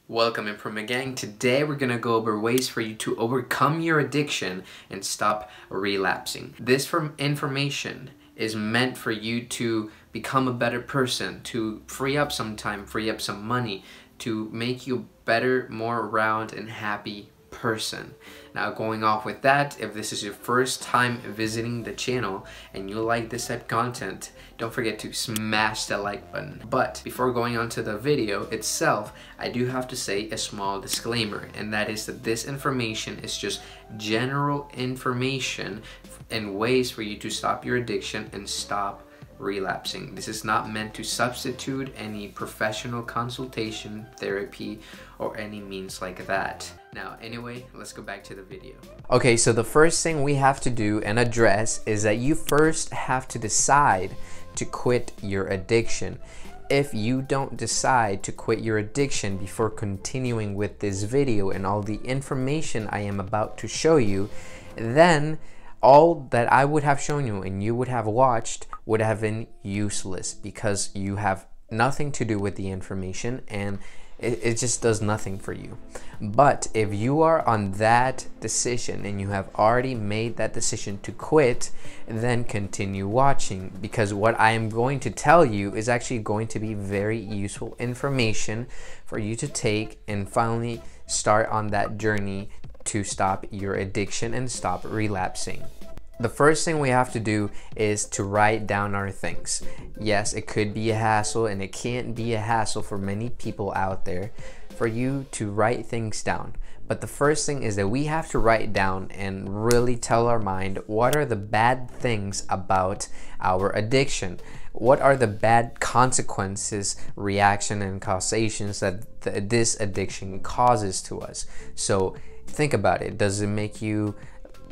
Welcome Improvement Gang. Today we're gonna go over ways for you to overcome your addiction and stop relapsing. This information is meant for you to become a better person, to free up some time, free up some money, to make you a better, more round and happy person. Now, going off with that, if this is your first time visiting the channel and you like this type of content, don't forget to smash that like button. But before going on to the video itself, I do have to say a small disclaimer, and that is that this information is just general information and ways for you to stop your addiction and stop relapsing. This is not meant to substitute any professional consultation, therapy, or any means like that. Now, anyway, let's go back to the video. Okay, so the first thing we have to do and address is that you first have to decide to quit your addiction. If you don't decide to quit your addiction before continuing with this video and all the information I am about to show you, then all that I would have shown you and you would have watched would have been useless, because you have nothing to do with the information and it just does nothing for you. But if you are on that decision and you have already made that decision to quit, then continue watching, because what I am going to tell you is actually going to be very useful information for you to take and finally start on that journey to stop your addiction and stop relapsing. The first thing we have to do is to write down our things. Yes, it could be a hassle, and it can't be a hassle for many people out there for you to write things down. But the first thing is that we have to write down and really tell our mind what are the bad things about our addiction. What are the bad consequences, reaction, and causations that this addiction causes to us? So think about it. Does it make you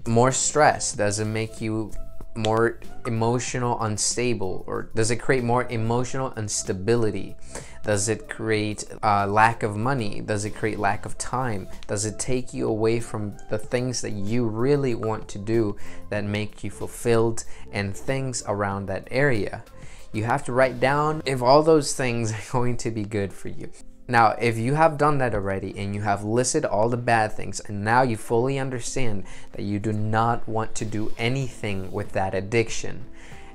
more stressed? Does it make you more emotional unstable? Or does it create more emotional instability? Does it create lack of money? Does it create lack of time? Does it take you away from the things that you really want to do that make you fulfilled, and things around that area? You have to write down if all those things are going to be good for you. Now, if you have done that already and you have listed all the bad things, and now you fully understand that you do not want to do anything with that addiction,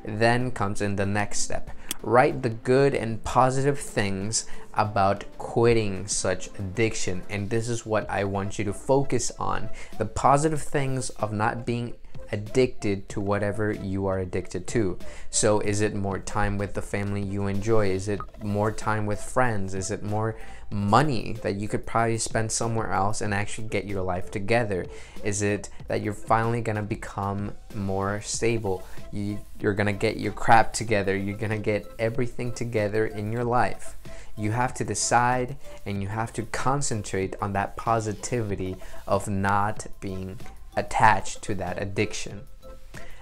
then comes in the next step. Write the good and positive things about quitting such addiction, and this is what I want you to focus on. The positive things of not being addicted to whatever you are addicted to. So is it more time with the family you enjoy? Is it more time with friends? Is it more money that you could probably spend somewhere else and actually get your life together? Is it that you're finally gonna become more stable? You're gonna get your crap together. You're gonna get everything together in your life. You have to decide, and you have to concentrate on that positivity of not being attached to that addiction.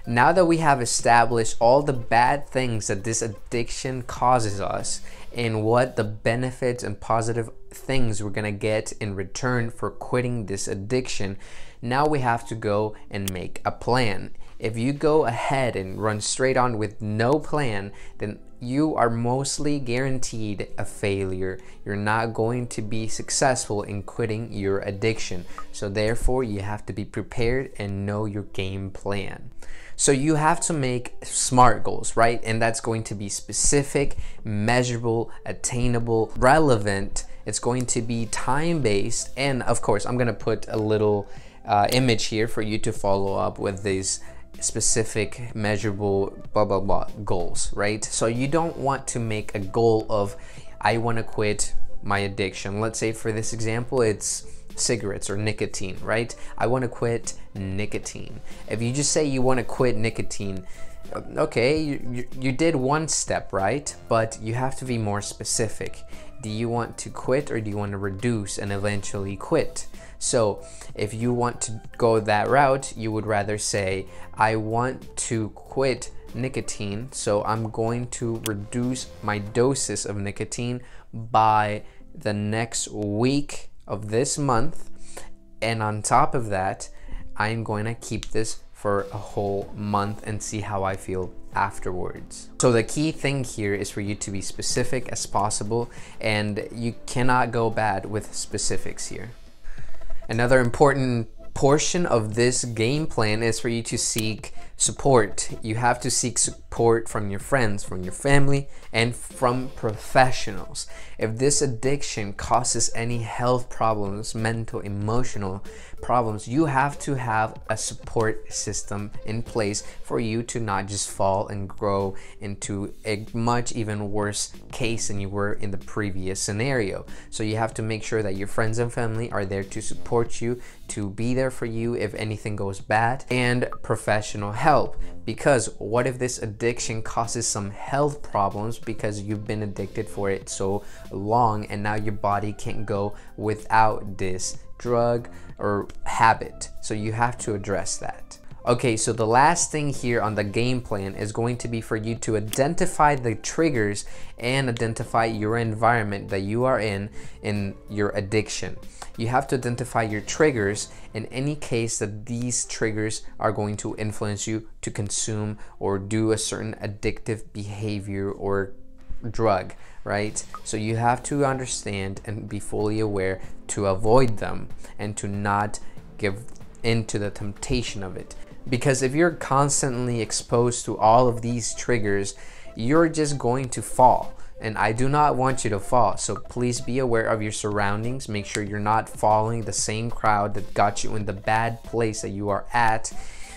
Now that we have established all the bad things that this addiction causes us and what the benefits and positive things we're gonna get in return for quitting this addiction, now we have to go and make a plan. If you go ahead and run straight on with no plan, then you are mostly guaranteed a failure. You're not going to be successful in quitting your addiction. So therefore, you have to be prepared and know your game plan. So you have to make SMART goals, right? And that's going to be specific, measurable, attainable, relevant. It's going to be time-based. And of course, I'm gonna put a little image here for you to follow up with these specific, measurable, blah blah blah goals, right? So you don't want to make a goal of, I want to quit my addiction. Let's say for this example, it's cigarettes or nicotine, right? I want to quit nicotine. If you just say you want to quit nicotine, okay, you did one step, right? But you have to be more specific. Do you want to quit, or do you want to reduce and eventually quit? So if you want to go that route, you would rather say, I want to quit nicotine, so I'm going to reduce my doses of nicotine by the next week of this month, and on top of that, I'm going to keep this for a whole month and see how I feel afterwards. So the key thing here is for you to be specific as possible, and you cannot go bad with specifics here. Another important portion of this game plan is for you to seek support. You have to seek support from your friends, from your family, and from professionals. If this addiction causes any health problems, mental, emotional problems, you have to have a support system in place for you to not just fall and grow into a much even worse case than you were in the previous scenario. So you have to make sure that your friends and family are there to support you, to be there for you if anything goes bad, and professional help. Because what if this addiction causes some health problems because you've been addicted for it so long and now your body can't go without this drug or habit? So you have to address that. Okay, so the last thing here on the game plan is going to be for you to identify the triggers and identify your environment that you are in your addiction. You have to identify your triggers in any case that these triggers are going to influence you to consume or do a certain addictive behavior or drug, right? So you have to understand and be fully aware to avoid them and to not give into the temptation of it. Because if you're constantly exposed to all of these triggers, you're just going to fall. And I do not want you to fall. So please be aware of your surroundings. Make sure you're not following the same crowd that got you in the bad place that you are at.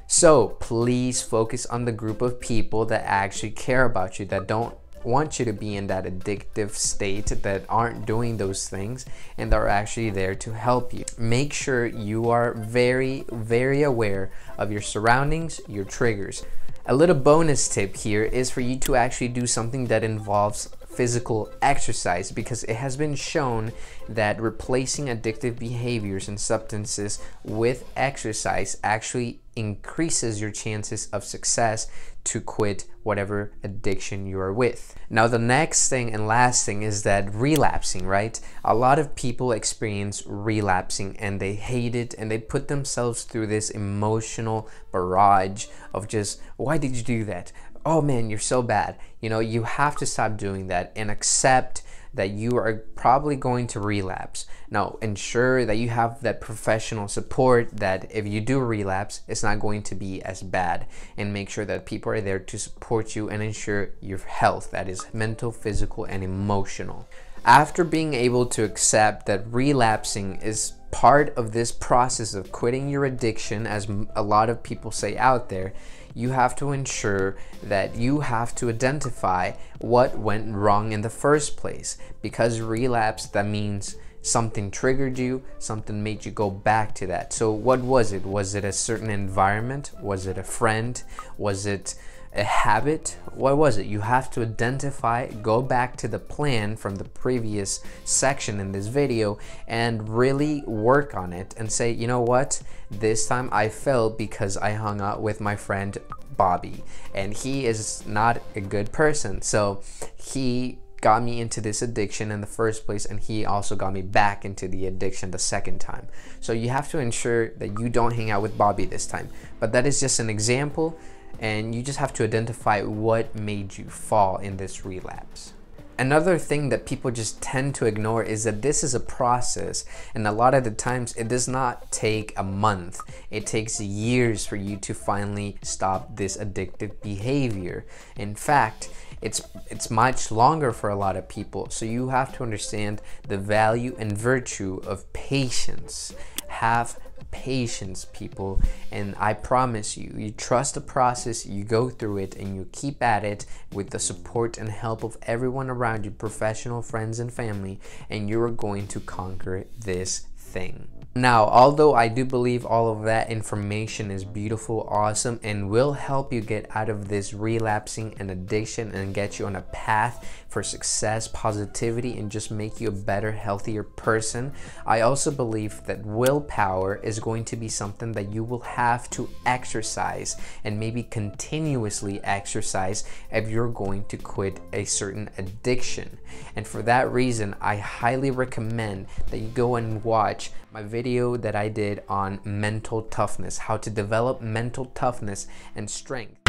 So please focus on the group of people that actually care about you, that don't want you to be in that addictive state, that aren't doing those things and are actually there to help you. Make sure you are very, very aware of your surroundings, your triggers. A little bonus tip here is for you to actually do something that involves physical exercise, because it has been shown that replacing addictive behaviors and substances with exercise actually increases your chances of success to quit whatever addiction you are with. Now the next thing and last thing is that relapsing, right? A lot of people experience relapsing and they hate it, and they put themselves through this emotional barrage of just, why did you do that? Oh man, you're so bad. You know, you have to stop doing that and accept that you are probably going to relapse. Now, ensure that you have that professional support, that if you do relapse, it's not going to be as bad, and make sure that people are there to support you and ensure your health, that is mental, physical, and emotional. After being able to accept that relapsing is part of this process of quitting your addiction, as a lot of people say out there, you have to ensure that you have to identify what went wrong in the first place. Because relapse, that means something triggered you, something made you go back to that. So what was it? Was it a certain environment? Was it a friend? Was it a habit? What was it? You have to identify, go back to the plan from the previous section in this video and really work on it and say, you know what, this time I failed because I hung out with my friend Bobby and he is not a good person, so he got me into this addiction in the first place, and he also got me back into the addiction the second time. So you have to ensure that you don't hang out with Bobby this time. But that is just an example, and you just have to identify what made you fall in this relapse. Another thing that people just tend to ignore is that this is a process, and a lot of the times it does not take a month. It takes years for you to finally stop this addictive behavior. In fact, it's much longer for a lot of people. So you have to understand the value and virtue of patience. Have patience, people, and I promise you, you trust the process, you go through it, and you keep at it with the support and help of everyone around you, professional, friends, and family, and you're going to conquer this thing. Now, although I do believe all of that information is beautiful, awesome, and will help you get out of this relapsing and addiction and get you on a path for success, positivity, and just make you a better, healthier person, I also believe that willpower is going to be something that you will have to exercise, and maybe continuously exercise, if you're going to quit a certain addiction. And for that reason, I highly recommend that you go and watch my video that I did on mental toughness, how to develop mental toughness and strength.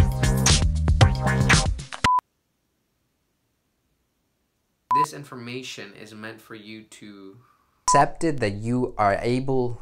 This information is meant for you to accept it, that you are able